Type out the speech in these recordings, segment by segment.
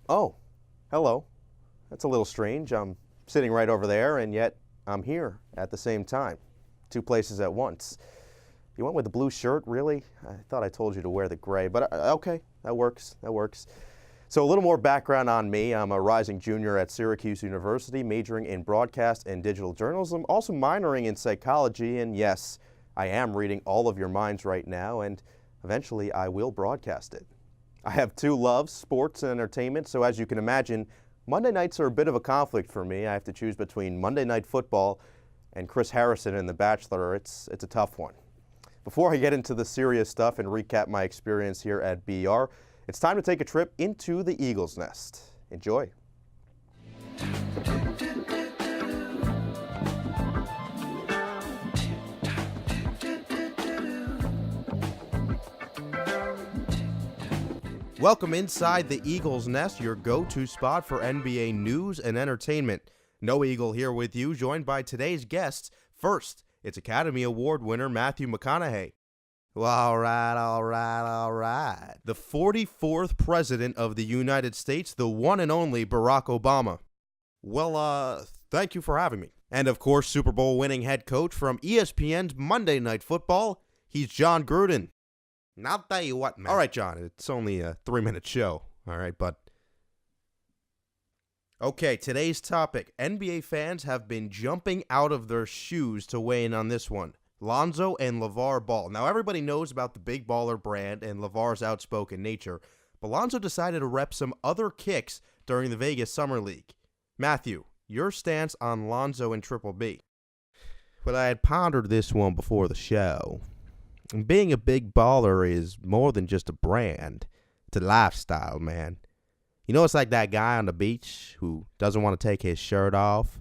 Oh, hello. That's a little strange. I'm sitting right over there, and yet I'm here at the same time. Two places at once. You went with the blue shirt, really? I thought I told you to wear the gray, but okay, that works. That works. So a little more background on me. I'm a rising junior at Syracuse University, majoring in broadcast and digital journalism, also minoring in psychology, and yes, I am reading all of your minds right now, and eventually I will broadcast it. I have two loves, sports and entertainment, so as you can imagine, Monday nights are a bit of a conflict for me. I have to choose between Monday Night Football and Chris Harrison in The Bachelor. It's a tough one. Before I get into the serious stuff and recap my experience here at BR, it's time to take a trip into the Eagle's Nest. Enjoy. Welcome inside the Eagle's Nest, your go-to spot for NBA news and entertainment. No Eagle here with you, joined by today's guests. First, it's Academy Award winner Matthew McConaughey. Well, all right. The 44th President of the United States, the one and only Barack Obama. Well, thank you for having me. And of course, Super Bowl winning head coach from ESPN's Monday Night Football, he's John Gruden. And I'll tell you what, man. All right, John, it's only a 3-minute show. All right, but... Okay, today's topic. NBA fans have been jumping out of their shoes to weigh in on this one. Lonzo and LeVar Ball. Now, everybody knows about the Big Baller brand and LeVar's outspoken nature, but Lonzo decided to rep some other kicks during the Vegas Summer League. Matthew, your stance on Lonzo and Triple B? Well, I had pondered this one before the show. And being a big baller is more than just a brand. It's a lifestyle, man. You know, it's like that guy on the beach who doesn't want to take his shirt off.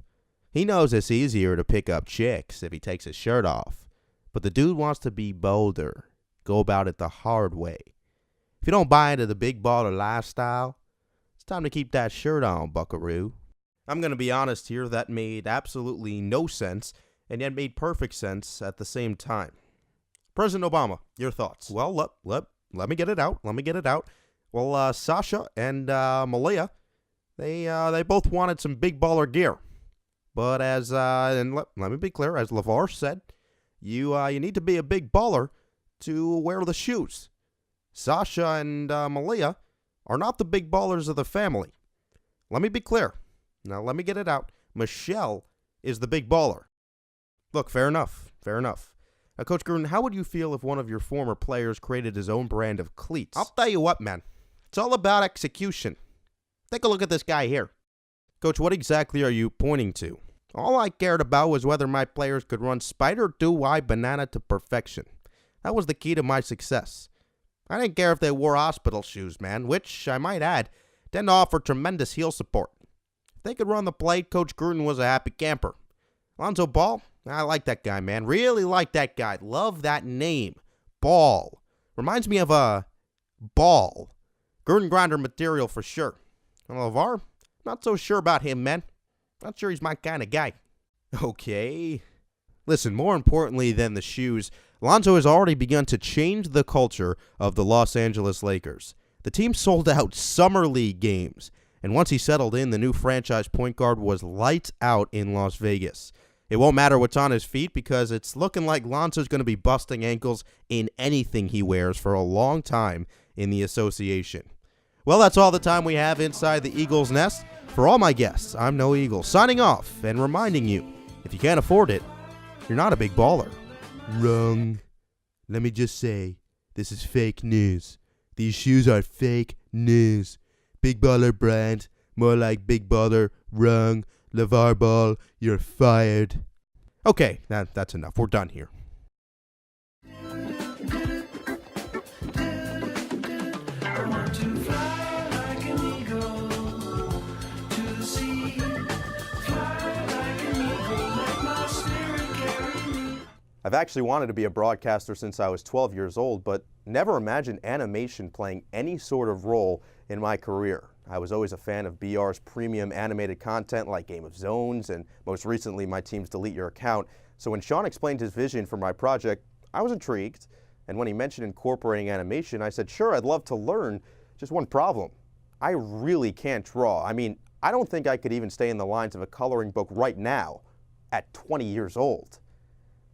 He knows it's easier to pick up chicks if he takes his shirt off. But the dude wants to be bolder, go about it the hard way. If you don't buy into the big baller lifestyle, it's time to keep that shirt on, buckaroo. I'm going to be honest here, that made absolutely no sense, and yet made perfect sense at the same time. President Obama, your thoughts? Well, let me get it out. Well, Sasha and Malia, they both wanted some big baller gear. But and let me be clear, as LeVar said, you need to be a big baller to wear the shoes. Sasha and Malia are not the big ballers of the family. Let me be clear. Now, let me get it out. Michelle is the big baller. Look, fair enough. Now, Coach Gruden, how would you feel if one of your former players created his own brand of cleats? I'll tell you what, man. It's all about execution. Take a look at this guy here. Coach, what exactly are you pointing to? All I cared about was whether my players could run spider, do-I, banana to perfection. That was the key to my success. I didn't care if they wore hospital shoes, man, which, I might add, tend to offer tremendous heel support. If they could run the plate, Coach Gruden was a happy camper. Lonzo Ball? I like that guy, man. Really like that guy. Love that name. Ball. Reminds me of a ball. Gruden grinder material for sure. And LeVar? Not so sure about him, man. Not sure he's my kind of guy. Okay. Listen, more importantly than the shoes, Lonzo has already begun to change the culture of the Los Angeles Lakers. The team sold out Summer League games, and once he settled in, the new franchise point guard was lights out in Las Vegas. It won't matter what's on his feet because it's looking like Lonzo's going to be busting ankles in anything he wears for a long time in the association. Well, that's all the time we have inside the Eagle's Nest. For all my guests, I'm No Eagle, signing off and reminding you, if you can't afford it, you're not a big baller. Wrong. Let me just say, this is fake news. These shoes are fake news. Big baller brand, more like big baller, wrong. LeVar Ball, you're fired. Okay, that's enough. We're done here. I've actually wanted to be a broadcaster since I was 12 years old, but never imagined animation playing any sort of role in my career. I was always a fan of BR's premium animated content like Game of Zones and most recently my team's Delete Your Account. So when Sean explained his vision for my project, I was intrigued. And when he mentioned incorporating animation, I said, sure, I'd love to learn. Just one problem. I really can't draw. I mean, I don't think I could even stay in the lines of a coloring book right now at 20 years old.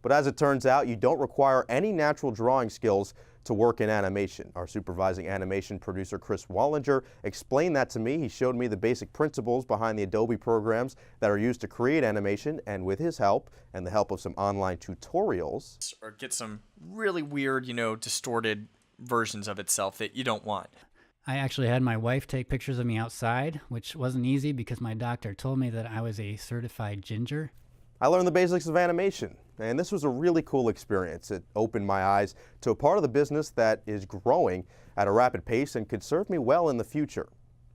But as it turns out, you don't require any natural drawing skills to work in animation. Our supervising animation producer, Chris Wallinger, explained that to me. He showed me the basic principles behind the Adobe programs that are used to create animation, and with his help and the help of some online tutorials, or get some really weird, distorted versions of itself that you don't want. I actually had my wife take pictures of me outside, which wasn't easy because my doctor told me that I was a certified ginger. I learned the basics of animation, and this was a really cool experience. It opened my eyes to a part of the business that is growing at a rapid pace and could serve me well in the future.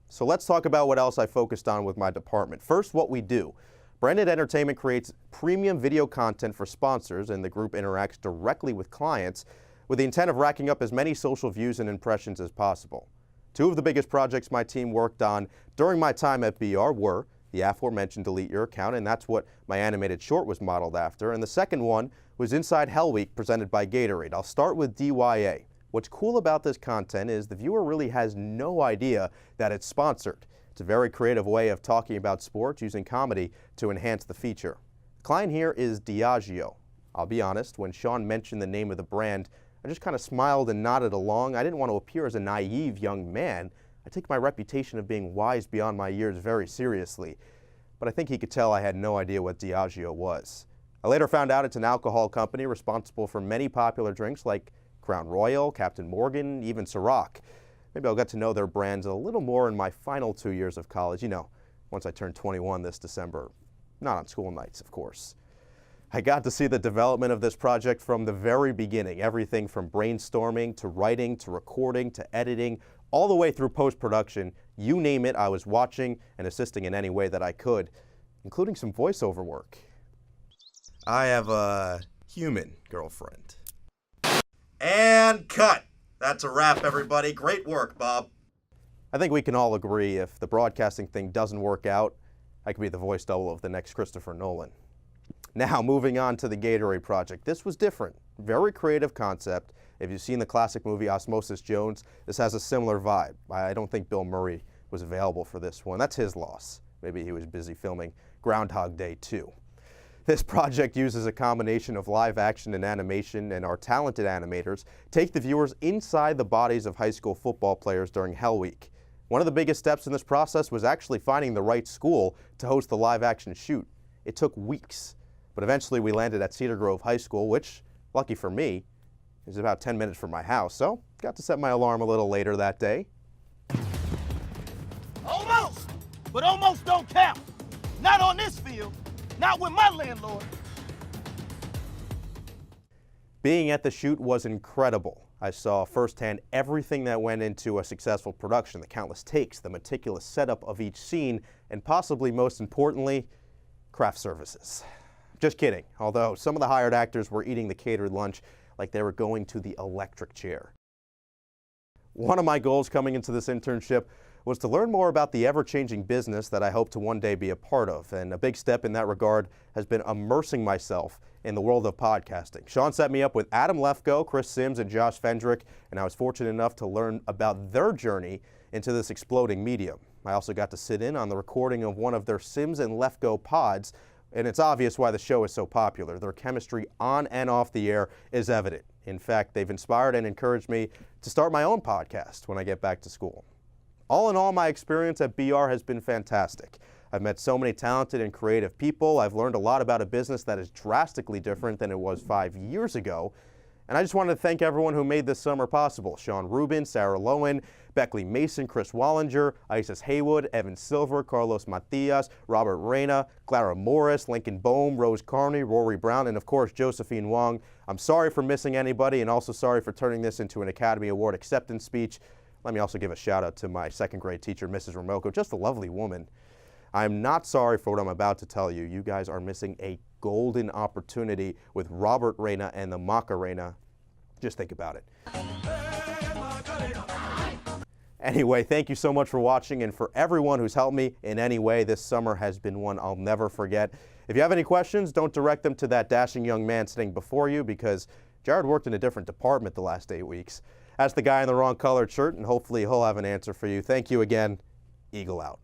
So let's talk about what else I focused on with my department. First, what we do. Branded Entertainment creates premium video content for sponsors, and the group interacts directly with clients with the intent of racking up as many social views and impressions as possible. Two of the biggest projects my team worked on during my time at BR were the aforementioned Delete Your Account, and that's what my animated short was modeled after. And the second one was Inside Hell Week, presented by Gatorade. I'll start with DYA. What's cool about this content is the viewer really has no idea that it's sponsored. It's a very creative way of talking about sports using comedy to enhance the feature. The client here is Diageo. I'll be honest, when Sean mentioned the name of the brand, I just kind of smiled and nodded along. I didn't want to appear as a naive young man. I take my reputation of being wise beyond my years very seriously, but I think he could tell I had no idea what Diageo was. I later found out it's an alcohol company responsible for many popular drinks like Crown Royal, Captain Morgan, even Ciroc. Maybe I'll get to know their brands a little more in my final 2 years of college, once I turn 21 this December. Not on school nights, of course. I got to see the development of this project from the very beginning, everything from brainstorming to writing to recording to editing, all the way through post-production. You name it, I was watching and assisting in any way that I could, including some voiceover work. I have a human girlfriend. And cut! That's a wrap, everybody. Great work, Bob. I think we can all agree if the broadcasting thing doesn't work out, I could be the voice double of the next Christopher Nolan. Now, moving on to the Gatorade project. This was different. Very creative concept. If you've seen the classic movie Osmosis Jones, this has a similar vibe. I don't think Bill Murray was available for this one. That's his loss. Maybe he was busy filming Groundhog Day 2. This project uses a combination of live action and animation, and our talented animators take the viewers inside the bodies of high school football players during Hell Week. One of the biggest steps in this process was actually finding the right school to host the live action shoot. It took weeks, but eventually we landed at Cedar Grove High School, which, lucky for me, is about 10 minutes from my house, so got to set my alarm a little later that day. Almost, but almost don't count. Not on this field, not with my landlord. Being at the shoot was incredible. I saw firsthand everything that went into a successful production, the countless takes, the meticulous setup of each scene, and possibly most importantly, craft services. Just kidding, although some of the hired actors were eating the catered lunch like they were going to the electric chair. One of my goals coming into this internship was to learn more about the ever-changing business that I hope to one day be a part of, and a big step in that regard has been immersing myself in the world of podcasting. Sean set me up with Adam Lefko, Chris Sims, and Josh Fendrick, and I was fortunate enough to learn about their journey into this exploding medium. I also got to sit in on the recording of one of their Sims and Lefko pods, and it's obvious why the show is so popular. Their chemistry on and off the air is evident. In fact, they've inspired and encouraged me to start my own podcast when I get back to school. All in all, my experience at BR has been fantastic. I've met so many talented and creative people. I've learned a lot about a business that is drastically different than it was 5 years ago. And I just wanted to thank everyone who made this summer possible. Sean Rubin, Sarah Lowen, Beckley Mason, Chris Wallinger, Isis Haywood, Evan Silver, Carlos Matias, Robert Reyna, Clara Morris, Lincoln Bohm, Rose Carney, Rory Brown, and of course Josephine Wong. I'm sorry for missing anybody, and also sorry for turning this into an Academy Award acceptance speech. Let me also give a shout out to my second grade teacher, Mrs. Romoko, just a lovely woman. I'm not sorry for what I'm about to tell you. You guys are missing a golden opportunity with Robert Reyna and the Macarena. Just think about it. Anyway, thank you so much for watching, and for everyone who's helped me in any way, this summer has been one I'll never forget. If you have any questions, don't direct them to that dashing young man sitting before you, because Jared worked in a different department the last 8 weeks. That's the guy in the wrong colored shirt, and hopefully he'll have an answer for you. Thank you again. Eagle out.